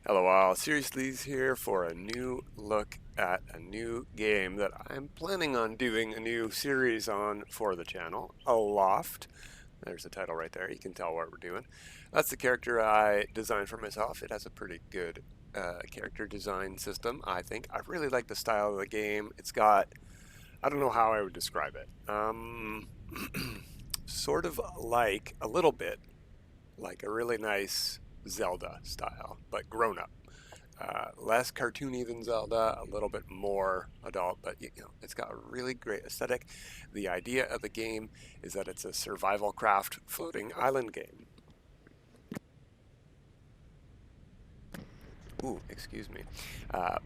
Hello all, Seriously's here for a new look at a new game that I'm planning on doing a new series on for the channel, Aloft. There's the title right there, you can tell what we're doing. That's the character I designed for myself. It has a pretty good character design system, I think. I really like the style of the game. It's got, I don't know how I would describe it. Sort of like, a little bit, like a really nice Zelda style, but grown up. Less cartoony than Zelda, a little bit more adult, but it's got a really great aesthetic. The idea of the game is that it's a survival craft floating island game. Ooh, excuse me.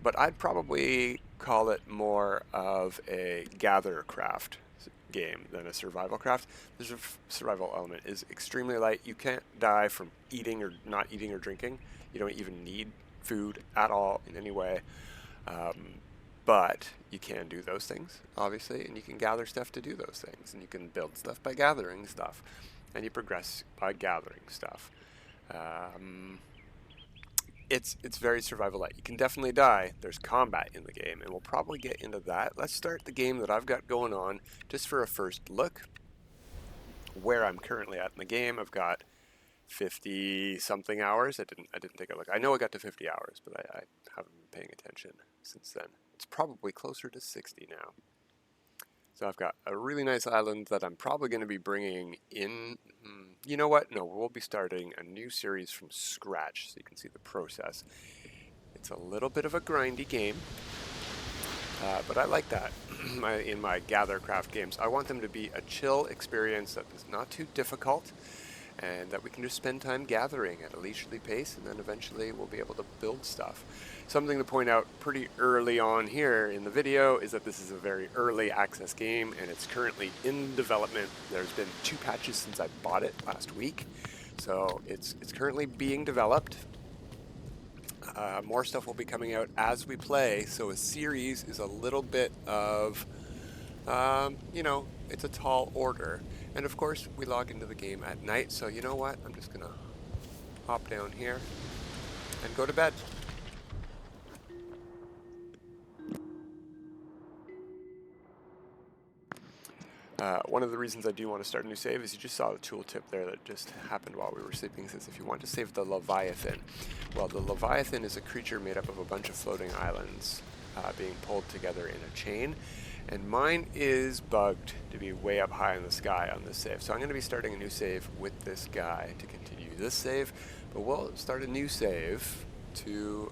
But I'd probably call it more of a gather craft game than a survival craft. The survival element is extremely light. You can't die from eating or not eating or drinking. You don't even need food at all in any way. But you can do those things, obviously, and you can gather stuff to do those things, and you can build stuff by gathering stuff, and you progress by gathering stuff. It's very survival-lite. You can definitely die. There's combat in the game, and we'll probably get into that. Let's start the game that I've got going on just for a first look. Where I'm currently at in the game, I've got 50 something hours. I didn't take a look. I know I got to 50 hours, but I haven't been paying attention since then. It's probably closer to 60 now. So I've got a really nice island that I'm probably going to be bringing in. You know what? No, we'll be starting a new series from scratch so you can see the process. It's a little bit of a grindy game, but I like that in my gathercraft games. I want them to be a chill experience that is not too difficult and that we can just spend time gathering at a leisurely pace, and then eventually we'll be able to build stuff. Something to point out pretty early on here in the video is that this is a very early access game, and it's currently in development. There's been 2 patches since I bought it last week, so it's currently being developed. More stuff will be coming out as we play, so a series is a little bit of, it's a tall order. And of course, we log into the game at night, so you know what? I'm just gonna hop down here and go to bed. One of the reasons I do want to start a new save is you just saw the tooltip there that just happened while we were sleeping. It says if you want to save the Leviathan. Well, the Leviathan is a creature made up of a bunch of floating islands being pulled together in a chain. And mine is bugged to be way up high in the sky on this save. So I'm going to be starting a new save with this guy to continue this save. But we'll start a new save to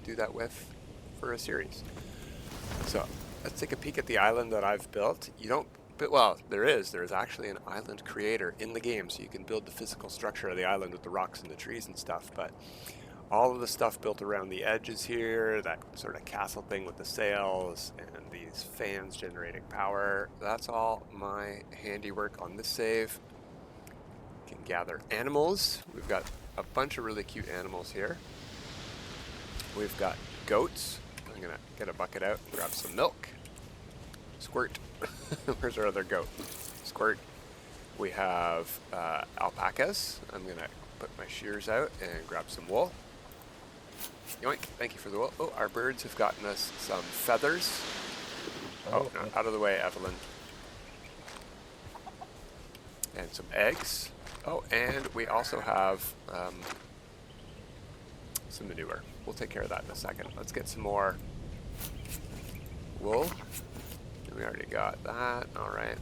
do that with for a series. So let's take a peek at the island that I've built. There's actually an island creator in the game, so you can build the physical structure of the island with the rocks and the trees and stuff. But all of the stuff built around the edges here, that sort of castle thing with the sails and these fans generating power, that's all my handiwork on this save. You can gather animals. We've got a bunch of really cute animals here. We've got goats. I'm gonna get a bucket out and grab some milk. Squirt. Where's our other goat? Squirt. We have alpacas. I'm gonna put my shears out and grab some wool. Yoink, thank you for the wool. Oh, our birds have gotten us some feathers. Oh, no, out of the way, Evelyn. And some eggs. Oh, and we also have some manure. We'll take care of that in a second. Let's get some more wool. We already got that. All right.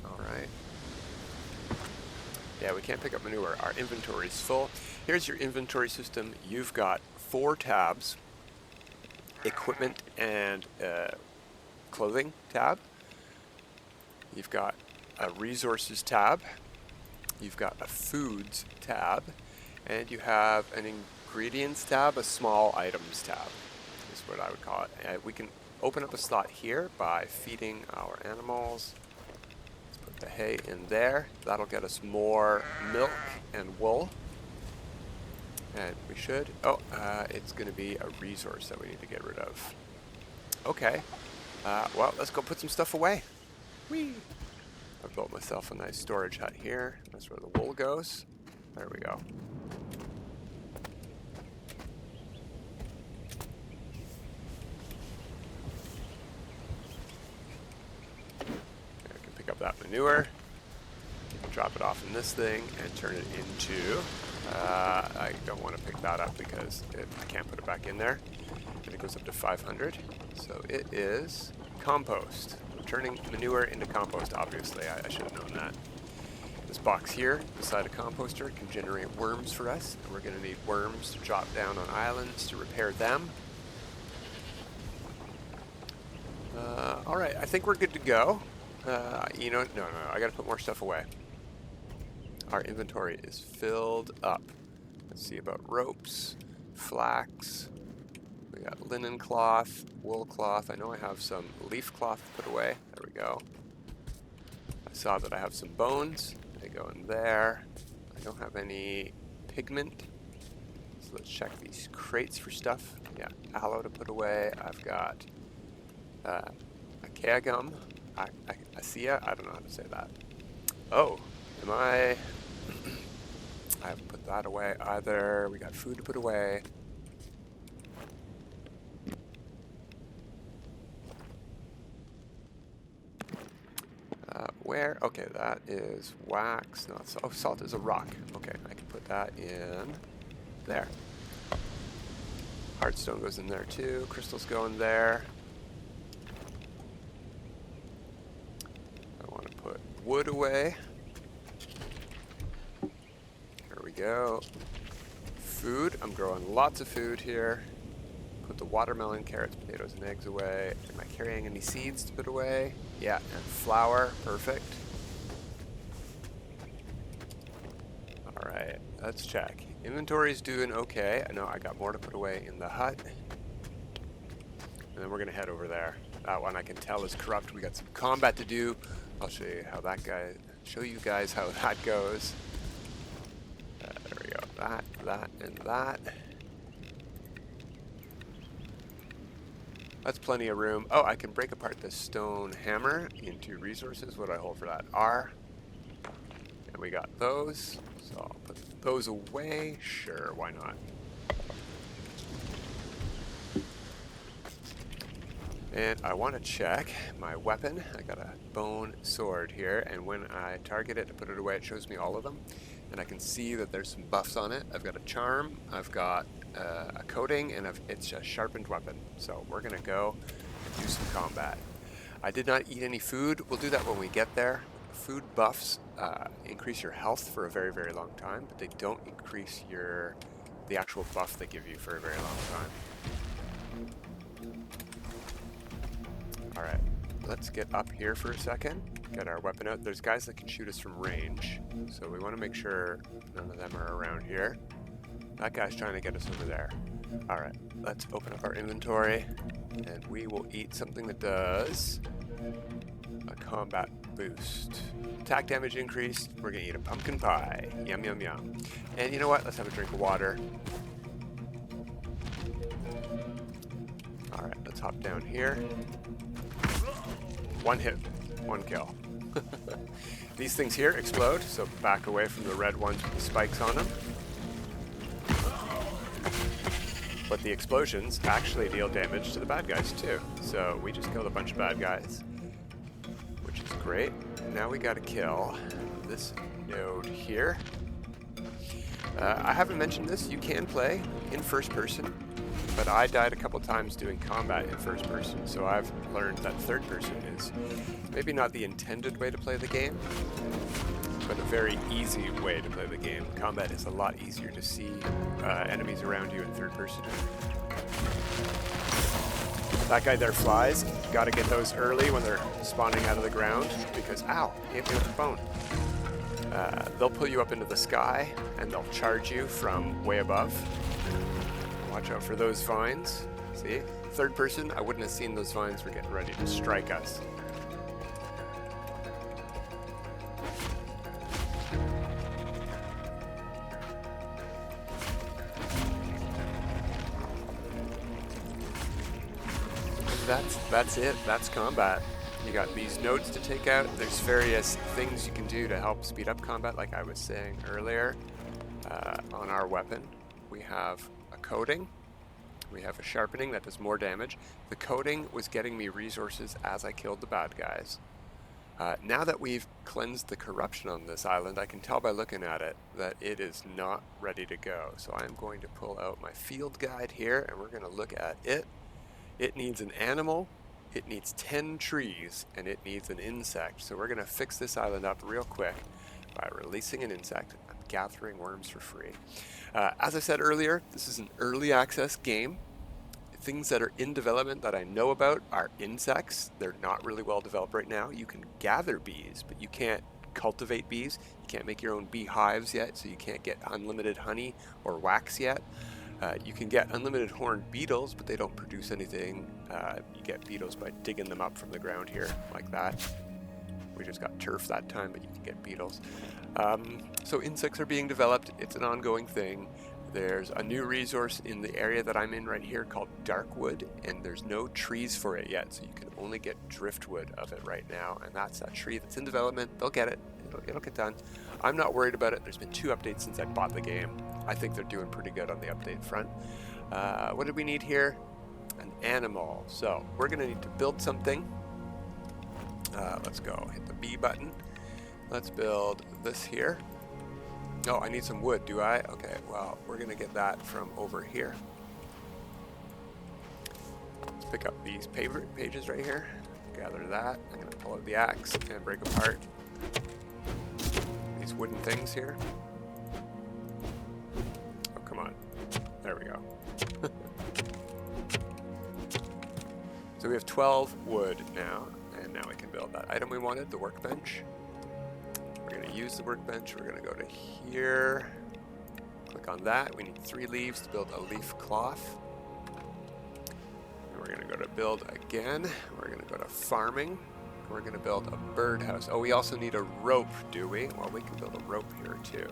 Yeah, we can't pick up manure. Our inventory is full. Here's your inventory system. You've got 4 tabs. Equipment and clothing tab. You've got a resources tab. You've got a foods tab. And you have an ingredients tab, a small items tab is what I would call it. We can open up a slot here by feeding our animals. Let's put the hay in there. That'll get us more milk and wool. And we should, it's going to be a resource that we need to get rid of. Okay, well, let's go put some stuff away. Whee! I've built myself a nice storage hut here. That's where the wool goes. There we go. manure. Drop it off in this thing and turn it into... I don't want to pick that up because I can't put it back in there. And it goes up to 500. So it is compost. I'm turning manure into compost, obviously. I should have known that. This box here, beside a composter, can generate worms for us. And we're going to need worms to drop down on islands to repair them. Alright, I think we're good to go. You know, no, I gotta put more stuff away. Our inventory is filled up. Let's see about ropes, flax, we got linen cloth, wool cloth. I know I have some leaf cloth to put away. There we go. I saw that I have some bones. They go in there. I don't have any pigment. So let's check these crates for stuff. Yeah, aloe to put away. I've got acacia gum. Acacia? I don't know how to say that. Oh, am I... I haven't put that away either. We got food to put away. Where? Okay, that is wax. Not salt. Oh, salt is a rock. Okay, I can put that in there. Hardstone goes in there too. Crystals go in there. I want to put wood away. There we go. Food. I'm growing lots of food here. Put the watermelon, carrots, potatoes, and eggs away. Am I carrying any seeds to put away? Yeah, and flour. Perfect. Alright, let's check. Inventory's doing okay. I know I got more to put away in the hut. And then we're going to head over there. That one I can tell is corrupt. We got some combat to do. I'll show you how that guy... show you guys how that goes. There we go. That, and that. That's plenty of room. Oh, I can break apart the stone hammer into resources. What do I hold for that? R. And we got those. So I'll put those away. Sure, why not? And I want to check my weapon. I got a bone sword here, and when I target it to put it away, it shows me all of them. And I can see that there's some buffs on it. I've got a charm, I've got a coating, and it's a sharpened weapon. So we're gonna go and do some combat. I did not eat any food. We'll do that when we get there. Food buffs increase your health for a very, very long time, but they don't increase the actual buff they give you for a very long time. Alright, let's get up here for a second. Get our weapon out. There's guys that can shoot us from range, so we want to make sure none of them are around here. That guy's trying to get us over there. Alright, let's open up our inventory, and we will eat something that does a combat boost. Attack damage increased. We're going to eat a pumpkin pie. Yum, yum, yum. And you know what? Let's have a drink of water. Alright, let's hop down here. One hit. One kill. These things here explode, so back away from the red ones with the spikes on them. But the explosions actually deal damage to the bad guys too. So we just killed a bunch of bad guys, which is great. Now we gotta kill this node here. I haven't mentioned this, you can play in first person, but I died a couple times doing combat in first person, so I've learned that third person is maybe not the intended way to play the game, but a very easy way to play the game. Combat is a lot easier to see enemies around you in third person. That guy there flies. Gotta get those early when they're spawning out of the ground, because, ow, hit me with the bone. They'll pull you up into the sky, and they'll charge you from way above. Watch out for those vines. See? Third person, I wouldn't have seen those vines were getting ready to strike us. That's it. That's combat. You got these nodes to take out. There's various things you can do to help speed up combat, like I was saying earlier. On our weapon, we have a coating. We have a sharpening that does more damage. The coating was getting me resources as I killed the bad guys. Now that we've cleansed the corruption on this island, I can tell by looking at it that it is not ready to go. So I'm going to pull out my field guide here, and we're going to look at it. It needs an animal, it needs 10 trees, and it needs an insect. So we're going to fix this island up real quick by releasing an insect and gathering worms for free. As I said earlier, this is an early access game. Things that are in development that I know about are insects. They're not really well developed right now. You can gather bees, but you can't cultivate bees. You can't make your own beehives yet, so you can't get unlimited honey or wax yet. You can get unlimited horned beetles, but they don't produce anything. You get beetles by digging them up from the ground here, like that. We just got turf that time, but you can get beetles. So insects are being developed. It's an ongoing thing. There's a new resource in the area that I'm in right here called darkwood, and there's no trees for it yet, so you can only get driftwood of it right now, and that's a tree that's in development. They'll get it. It'll get done. I'm not worried about it. There's been 2 updates since I bought the game. I think they're doing pretty good on the update front. What did we need here? An animal. So we're going to need to build something. Let's go. Hit the B button. Let's build this here. Oh, I need some wood, do I? Okay, well, we're going to get that from over here. Let's pick up these pages right here. Gather that. I'm going to pull out the axe and break apart these wooden things here. Oh, come on. There we go. So we have 12 wood now, and now we can build that item we wanted, the workbench. We're going to use the workbench. We're going to go to here, click on that. We need 3 leaves to build a leaf cloth. And we're going to go to build again. We're going to go to farming. We're going to build a birdhouse. Oh, we also need a rope, do we? Well, we can build a rope here too,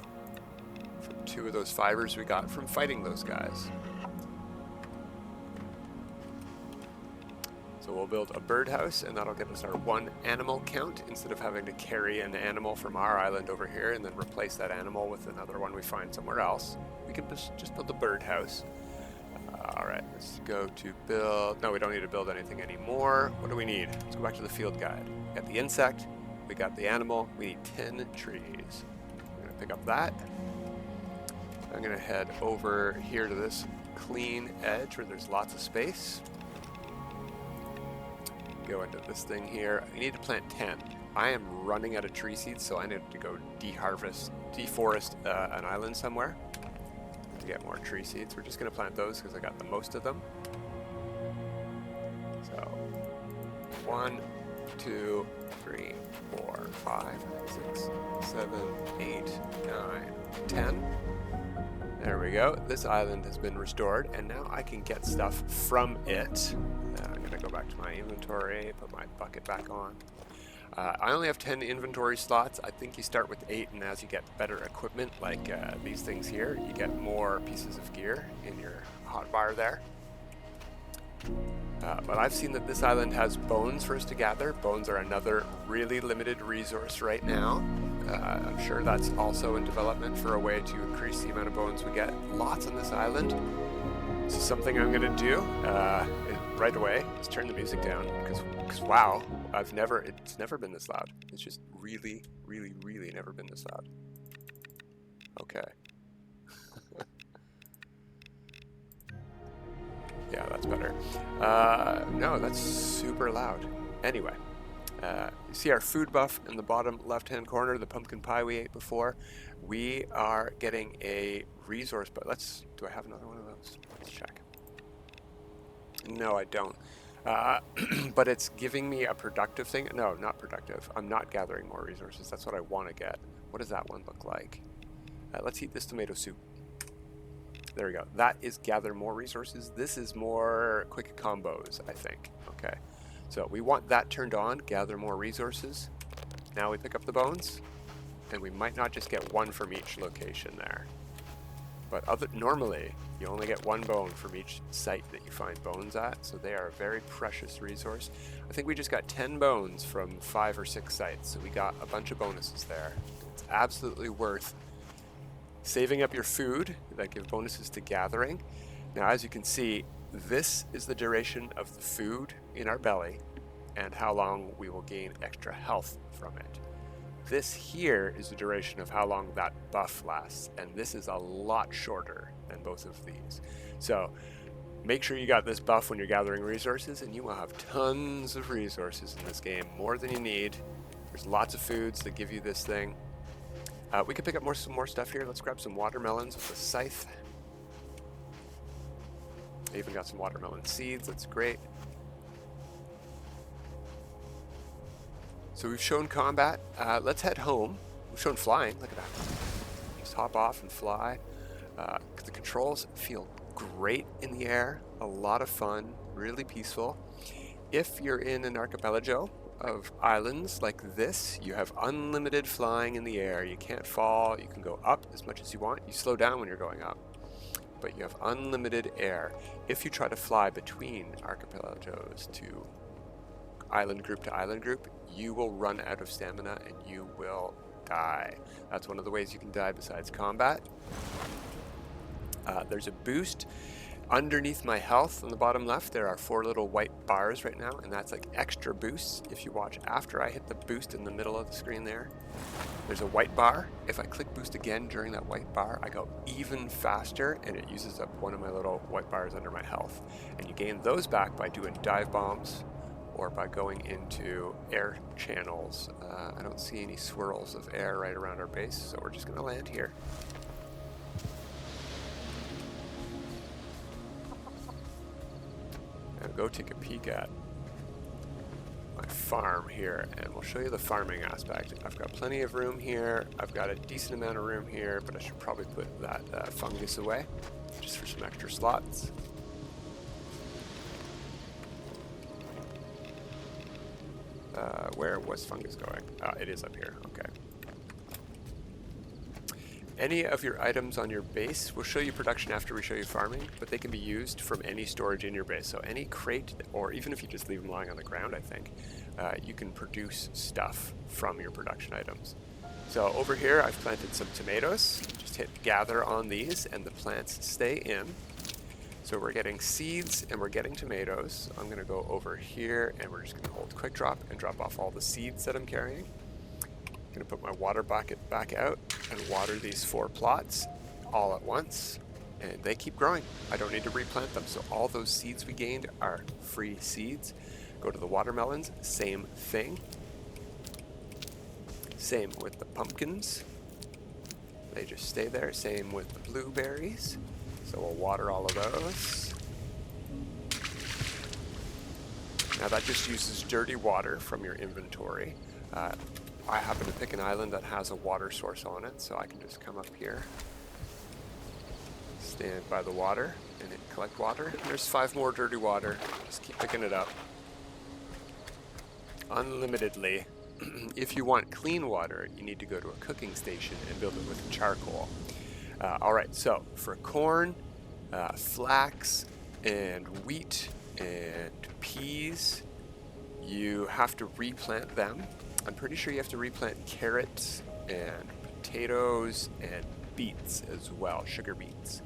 from 2 of those fibers we got from fighting those guys. So we'll build a birdhouse, and that'll give us our 1 animal count instead of having to carry an animal from our island over here and then replace that animal with another one we find somewhere else. We can just build a birdhouse. Alright, let's go to build. No, we don't need to build anything anymore. What do we need? Let's go back to the field guide. We got the insect, we got the animal, we need 10 trees. I'm going to pick up that. I'm going to head over here to this clean edge where there's lots of space. Go into this thing here. I need to plant 10. I am running out of tree seeds, so I need to go deforest an island somewhere to get more tree seeds. We're just going to plant those because I got the most of them. So 1, 2, 3, 4, 5, 6, 7, 8, 9, 10. There we go. This island has been restored, and now I can get stuff from it. I'm going to go back to my inventory, put my bucket back on. I only have 10 inventory slots. I think you start with 8, and as you get better equipment, like these things here, you get more pieces of gear in your hotbar there. But I've seen that this island has bones for us to gather. Bones are another really limited resource right now. I'm sure that's also in development for a way to increase the amount of bones we get. Lots on this island. This is something I'm going to do right away. Let's turn the music down because wow, it's never been this loud. It's just really, really, really never been this loud. Okay. Yeah, that's better. No, that's super loud. Anyway, you see our food buff in the bottom left-hand corner, the pumpkin pie we ate before. We are getting a resource, but do I have another one of those? Let's check. No, I don't. But it's giving me a productive thing. No, not productive. I'm not gathering more resources. That's what I want to get. What does that one look like? Let's eat this tomato soup. There we go. That is gather more resources. This is more quick combos, I think. Okay. So we want that turned on, gather more resources. Now we pick up the bones, and we might not just get 1 from each location there. But normally, you only get 1 bone from each site that you find bones at, so they are a very precious resource. I think we just got 10 bones from 5 or 6 sites, so we got a bunch of bonuses there. It's absolutely worth saving up your food that give bonuses to gathering. Now, as you can see, this is the duration of the food in our belly. and how long we will gain extra health from it. This here is the duration of how long that buff lasts, and this is a lot shorter than both of these. So make sure you got this buff when you're gathering resources, and you will have tons of resources in this game, more than you need. There's lots of foods that give you this thing. We can pick up some more stuff here. Let's grab some watermelons with the scythe. I even got some watermelon seeds. That's great. So we've shown combat. Let's head home. We've shown flying. Look at that. Just hop off and fly. The controls feel great in the air. A lot of fun. Really peaceful. If you're in an archipelago of islands like this, you have unlimited flying in the air. You can't fall. You can go up as much as you want. You slow down when you're going up, but you have unlimited air. If you try to fly between archipelagos to island group, you will run out of stamina and you will die. That's one of the ways you can die besides combat. There's a boost underneath my health on the bottom left. There are 4 little white bars right now, and that's like extra boosts. If you watch after I hit the boost in the middle of the screen there's a white bar. If I click boost again during that white bar, I go even faster, and it uses up one of my little white bars under my health. And you gain those back by doing dive bombs or by going into air channels. I don't see any swirls of air right around our base, so we're just going to land here. Now go take a peek at my farm here, and we'll show you the farming aspect. I've got plenty of room here. I've got a decent amount of room here, but I should probably put that fungus away just for some extra slots. Where was fungus going? It is up here. Okay. Any of your items on your base, we'll show you production after we show you farming, but they can be used from any storage in your base. So any crate, or even if you just leave them lying on the ground, I think, you can produce stuff from your production items. So over here, I've planted some tomatoes. Just hit gather on these, and the plants stay in. So we're getting seeds and we're getting tomatoes. I'm going to go over here and we're just going to hold quick drop and drop off all the seeds that I'm carrying. I'm going to put my water bucket back out and water these 4 plots all at once, and they keep growing. I don't need to replant them, so all those seeds we gained are free seeds. Go to the watermelons, same thing. Same with the pumpkins. They just stay there. Same with the blueberries. So we'll water all of those. Now that just uses dirty water from your inventory. I happen to pick an island that has a water source on it, so I can just come up here, stand by the water, and hit collect water. And there's 5 more dirty water. Just keep picking it up. Unlimitedly. If you want clean water, you need to go to a cooking station and build it with charcoal. Alright, so for corn, flax, and wheat, and peas, you have to replant them. I'm pretty sure you have to replant carrots, and potatoes, and beets as well, sugar beets.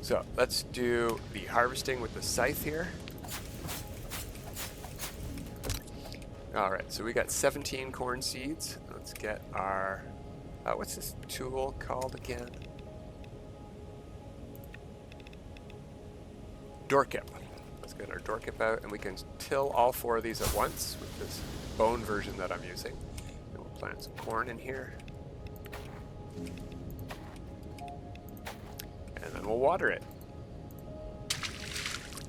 So let's do the harvesting with the scythe here. Alright, so we got 17 corn seeds. Let's get our, what's this tool called again? Door kip. Let's get our door kip out, and we can till all 4 of these at once with this bone version that I'm using. And we'll plant some corn in here. And then we'll water it.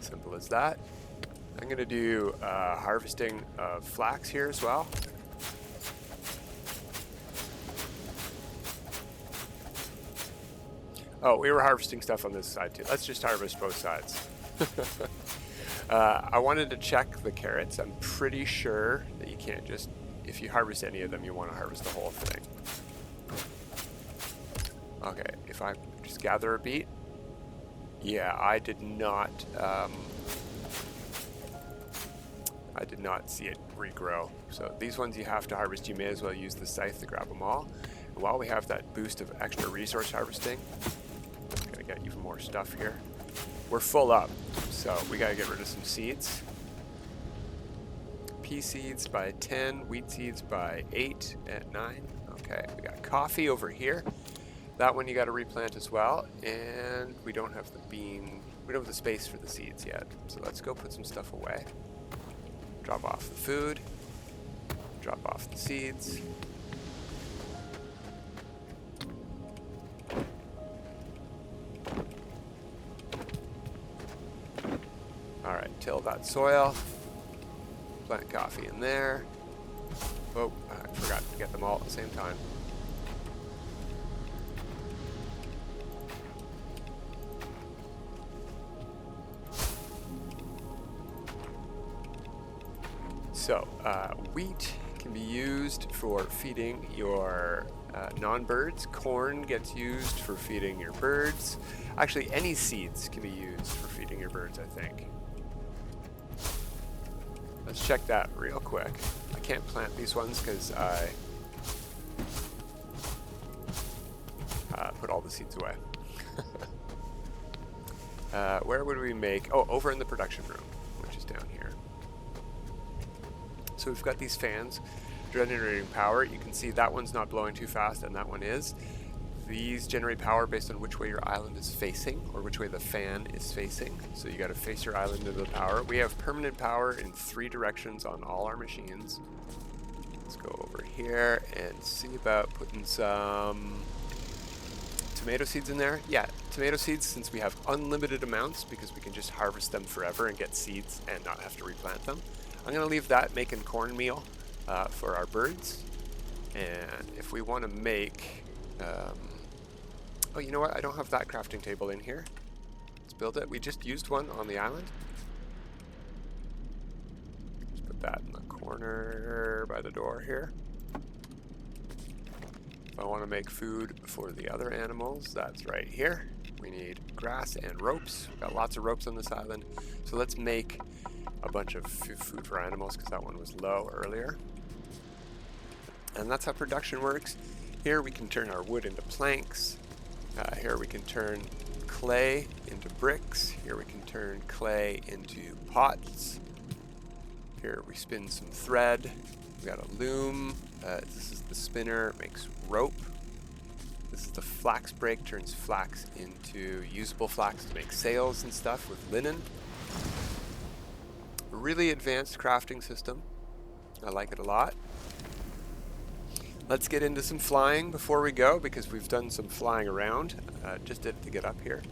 Simple as that. I'm going to do harvesting of flax here as well. Oh, we were harvesting stuff on this side too. Let's just harvest both sides. I wanted to check the carrots. I'm pretty sure that you can't just, if you harvest any of them, you want to harvest the whole thing. Okay, if I just gather a beet. Yeah, I did not see it regrow. So these ones you have to harvest. You may as well use the scythe to grab them all. And while we have that boost of extra resource harvesting, I'm gonna get even more stuff here. We're full up, so we gotta get rid of some seeds. pea seeds by 10, wheat seeds by 8 and 9. Okay, we got coffee over here. That one you got to replant as well, and we don't have the we don't have the space for the seeds yet. So let's go put some stuff away. Drop off the food, drop off the seeds. Alright, till that soil. Plant coffee in there. Oh, I forgot to get them all at the same time. So, wheat can be used for feeding your non-birds. Corn gets used for feeding your birds. Actually, any seeds can be used for feeding your birds, I think. Let's check that real quick. I can't plant these ones because I put all the seeds away. Where would we make... Oh, over in the production room, which is down here. So we've got these fans generating power. You can see that one's not blowing too fast and that one is. These generate power based on which way your island is facing or which way the fan is facing. So you got to face your island into the power. We have permanent power in 3 directions on all our machines. Let's go over here and see about putting some tomato seeds in there. Yeah, tomato seeds, since we have unlimited amounts because we can just harvest them forever and get seeds and not have to replant them. I'm going to leave that making cornmeal for our birds. And if we want to make... oh, you know what? I don't have that crafting table in here. Let's build it. We just used one on the island. Just put that in the corner by the door here. If I want to make food for the other animals, that's right here. We need grass and ropes. We've got lots of ropes on this island. So let's make a bunch of food for animals because that one was low earlier. And that's how production works. Here we can turn our wood into planks. Here we can turn clay into bricks. Here we can turn clay into pots. Here we spin some thread. We got a loom. This is the spinner, it makes rope. This is the flax break, turns flax into usable flax to make sails and stuff with linen. A really advanced crafting system. I like it a lot. Let's get into some flying before we go because we've done some flying around. Just did it to get up here.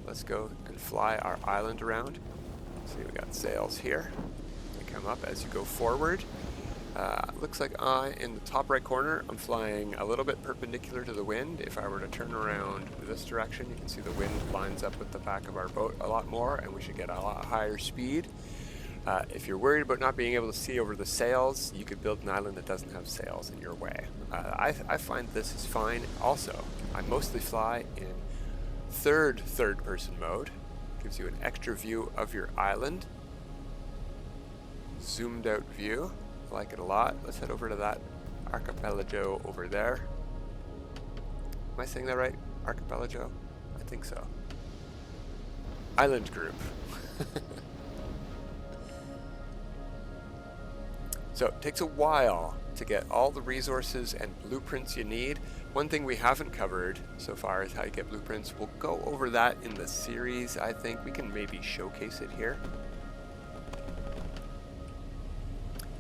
Let's go and fly our island around. See, we got sails here. They come up as you go forward. Looks like in the top right corner, I'm flying a little bit perpendicular to the wind. If I were to turn around this direction, you can see the wind lines up with the back of our boat a lot more, and we should get a lot higher speed. If you're worried about not being able to see over the sails, you could build an island that doesn't have sails in your way. I find this is fine. Also, I mostly fly in third person mode. Gives you an extra view of your island. Zoomed out view. I like it a lot. Let's head over to that archipelago over there. Am I saying that right? Archipelago? I think so. Island group. So it takes a while to get all the resources and blueprints you need. One thing we haven't covered so far is how you get blueprints. We'll go over that in the series, I think. We can maybe showcase it here.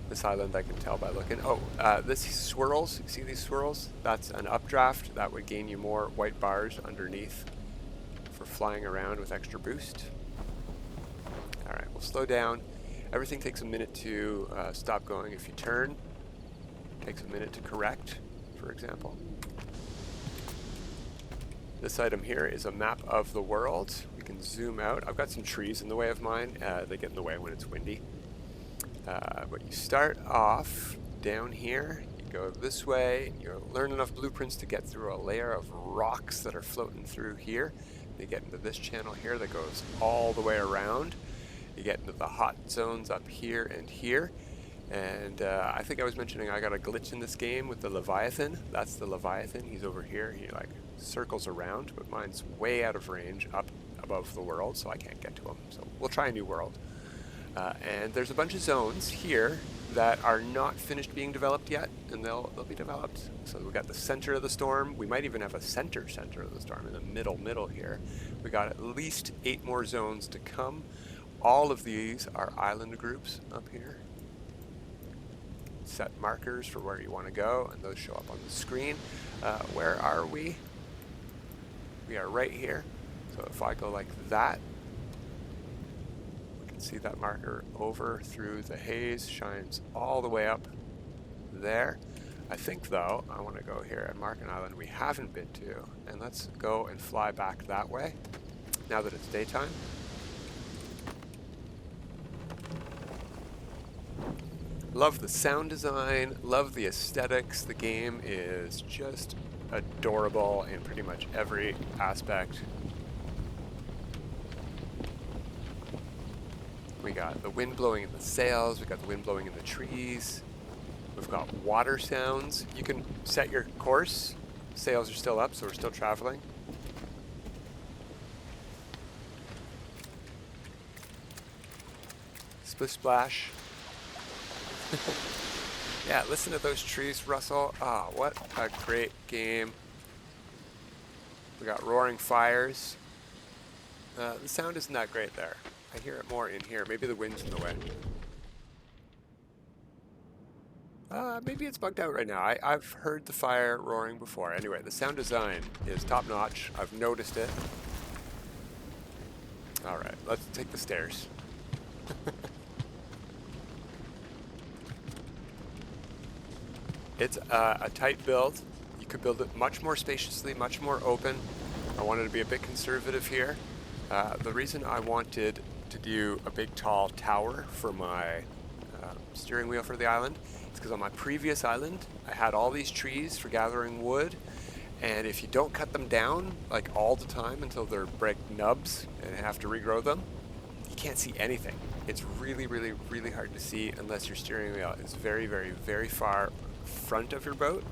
This island I can tell by looking. Oh, this swirls. You see these swirls? That's an updraft. That would gain you more white bars underneath for flying around with extra boost. Alright, we'll slow down. Everything takes a minute to stop going if you turn. Takes a minute to correct, for example. This item here is a map of the world. We can zoom out. I've got some trees in the way of mine. They get in the way when it's windy. But you start off down here. You go this way. You learn enough blueprints to get through a layer of rocks that are floating through here. You get into this channel here that goes all the way around. You get into the hot zones up here and here. And I think I was mentioning I got a glitch in this game with the Leviathan. That's the Leviathan. He's over here. He like circles around, but mine's way out of range up above the world, so I can't get to him. So we'll try a new world. And there's a bunch of zones here that are not finished being developed yet, and they'll be developed. So we got the center of the storm. We might even have a center of the storm in the middle here. We got at least 8 more zones to come. All of these are island groups up here. Set markers for where you want to go, and those show up on the screen. Where are we? We are right here. So if I go like that, we can see that marker over through the haze, shines all the way up there. I think though, I want to go here and mark an island we haven't been to, and let's go and fly back that way now that it's daytime. Love the sound design, love the aesthetics. The game is just adorable in pretty much every aspect. We got the wind blowing in the sails, we got the wind blowing in the trees. We've got water sounds. You can set your course. Sails are still up, so we're still traveling. Splish splash. Yeah, listen to those trees rustle. Ah, what a great game. We got roaring fires. The sound isn't that great there. I hear it more in here. Maybe the wind's in the way. Maybe it's bugged out right now. I've heard the fire roaring before. Anyway, the sound design is top notch. I've noticed it. Alright, let's take the stairs. It's a tight build. You could build it much more spaciously, much more open. I wanted to be a bit conservative here. The reason I wanted to do a big tall tower for my steering wheel for the island is because on my previous island I had all these trees for gathering wood, and if you don't cut them down like all the time until they're break nubs and have to regrow them, you can't see anything. It's really, really, really hard to see unless your steering wheel is very, very, very far front of your boat,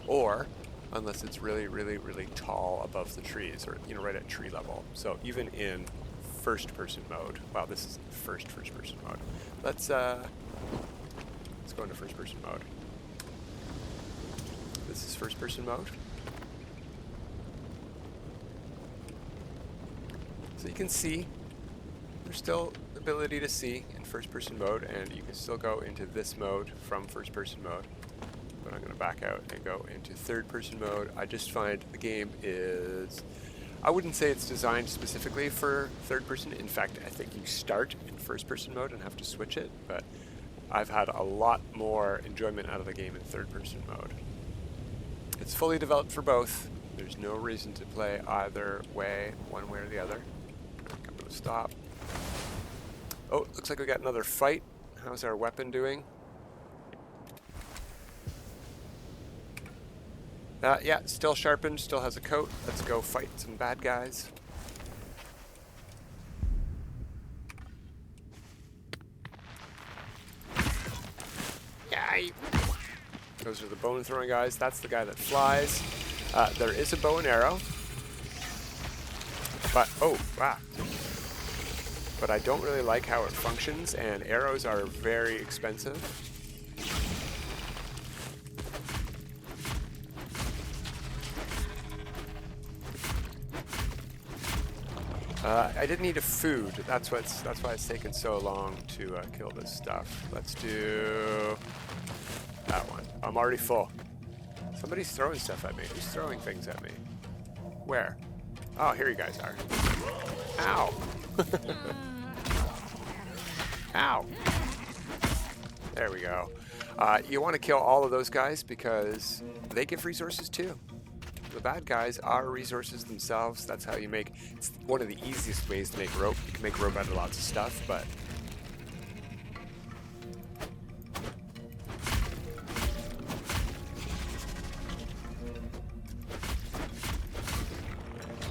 or unless it's really, really, really tall above the trees, or right at tree level. So even in first-person mode, wow, this is first-person mode. Let's go into first-person mode. This is first-person mode. So you can see there's still ability to see in first-person mode, and you can still go into this mode from first-person mode. But I'm going to back out and go into third-person mode. I just find the game is, I wouldn't say it's designed specifically for third-person. In fact, I think you start in first-person mode and have to switch it, but I've had a lot more enjoyment out of the game in third-person mode. It's fully developed for both. There's no reason to play either way, one way or the other. I'm going to stop. Oh, looks like we got another fight. How's our weapon doing? Yeah, still sharpened, still has a coat. Let's go fight some bad guys. Yay! Those are the bone throwing guys. That's the guy that flies. There is a bow and arrow. But, oh, wow. But I don't really like how it functions, and arrows are very expensive. I didn't need a food. That's why it's taken so long to kill this stuff. Let's do that one. I'm already full. Somebody's throwing stuff at me. Who's throwing things at me? Where? Oh, here you guys are. Ow! Ow! There we go. You want to kill all of those guys because they give resources too. The bad guys are resources themselves. That's how you make, it's one of the easiest ways to make rope. You can make rope out of lots of stuff, but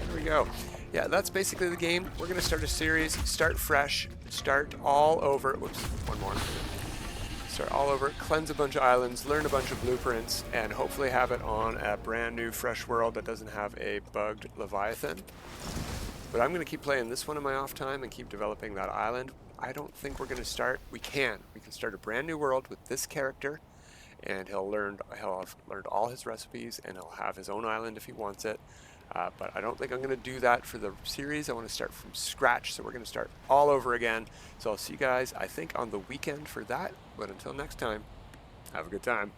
there we go. Yeah, that's basically the game. We're going to start a series, start fresh, start all over. Whoops, one more. Start all over, cleanse a bunch of islands, learn a bunch of blueprints, and hopefully have it on a brand new fresh world that doesn't have a bugged Leviathan. But I'm going to keep playing this one in my off time and keep developing that island. I don't think we're going to start. We can start a brand new world with this character, and he'll have learned all his recipes, and he'll have his own island if he wants it. But I don't think I'm going to do that for the series. I want to start from scratch, so we're going to start all over again. So I'll see you guys, I think, on the weekend for that. But until next time, have a good time.